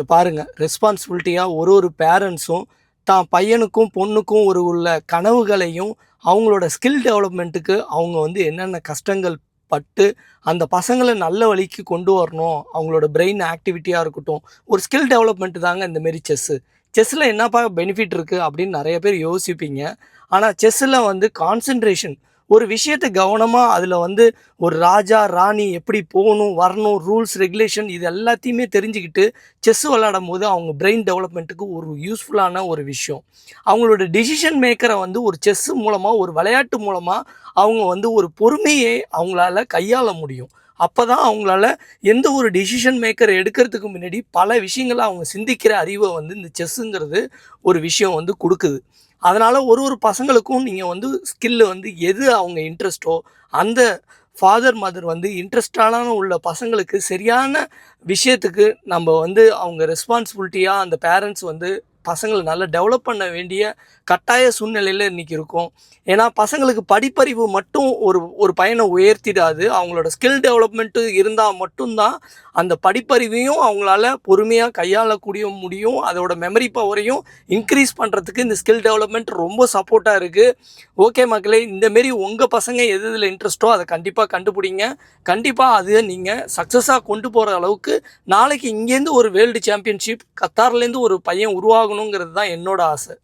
பாருங்க, ரெஸ்பான்சிபிலிட்டியா ஒரு பேரண்ட்ஸும் தான் பையனுக்கும், பொண்ணுக்கும் உள்ள கனவுகளையும், அவங்களோட ஸ்கில் டெவலப்மெண்ட்டுக்கு அவங்க என்னென்ன கஷ்டங்கள் பட்டு, அந்த பசங்கள நல்ல வழிக்கு கொண்டு வரணும். அவங்களோட பிரெயின் ஆக்டிவிட்டியா இருக்கட்டும். ஒரு ஸ்கில் டெவலப்மெண்ட் தாங்க இந்த மாரி செஸ்ஸு. செஸ்ல என்னப்பா பெனிஃபிட் இருக்கு அப்படின்னு நெறைய பேர் யோசிப்பீங்க. ஆனா செஸ்ல கான்சன்ட்ரேஷன் ஒரு விஷயத்த கவனமா அதுல ஒரு ராஜா, ராணி எப்படி போணும், வரணும், ரூல்ஸ், ரெகுலேஷன் இது எல்லாத்தையுமே தெரிஞ்சுக்கிட்டு செஸ் விளையாடும்போது அவங்க பிரெயின் டெவலப்மெண்ட்டுக்கு ஒரு யூஸ்ஃபுல்லான ஒரு விஷயம். அவங்களோட டிசிஷன் மேக்கரை ஒரு செஸ் மூலமா, ஒரு விளையாட்டு மூலமா அவங்க ஒரு பொறுமையை அவங்களால கையாள முடியும். அப்பதான் அவங்களால எந்த ஒரு டிசிஷன் மேக்கர் எடுக்கிறதுக்கு முன்னாடி பல விஷயங்கள அவங்க சிந்திக்கிற அறிவை இந்த செஸ்ஸுங்கிறது ஒரு விஷயம் குடுக்குது. அதனால ஒரு பசங்களுக்கும் நீங்க ஸ்கில் எது அவங்க இன்ட்ரெஸ்ட்டோ, அந்த ஃபாதர், மதர் இன்ட்ரெஸ்டான உள்ள பசங்களுக்கு சரியான விஷயத்துக்கு நம்ம அவங்க ரெஸ்பான்சிபிலிட்டியா அந்த பேரண்ட்ஸ் பசங்கள நல்லா டெவலப் பண்ண வேண்டிய கட்டாய சூழ்நிலையில இன்னைக்கு இருக்கோம். ஏன்னா பசங்களுக்கு படிப்பறிவு மட்டும் ஒரு பையனை உயர்த்திடாது. அவங்களோட ஸ்கில் டெவலப்மெண்ட்டு இருந்தா மட்டும் தான் அந்த படிப்பறிவையும் அவங்களால பொறுமையா கையாளக்கூடிய முடியும். அதோட மெமரி பவரையும் இன்க்ரீஸ் பண்றதுக்கு இந்த ஸ்கில் டெவலப்மெண்ட் ரொம்ப சப்போர்ட்டா இருக்கு. ஓகே மக்களே, இந்த மாரி உங்க பசங்க எதுல இன்ட்ரெஸ்ட்டோ அத கண்டிப்பா கண்டுபிடிங்க. கண்டிப்பா அது நீங்க சக்சஸா கொண்டு போற அளவுக்கு நாளைக்கு இங்கேருந்து ஒரு வேர்ல்டு சாம்பியன்ஷிப் கத்தார்லேருந்து ஒரு பையன் உருவாகணுங்கிறது தான் என்னோட ஆசை.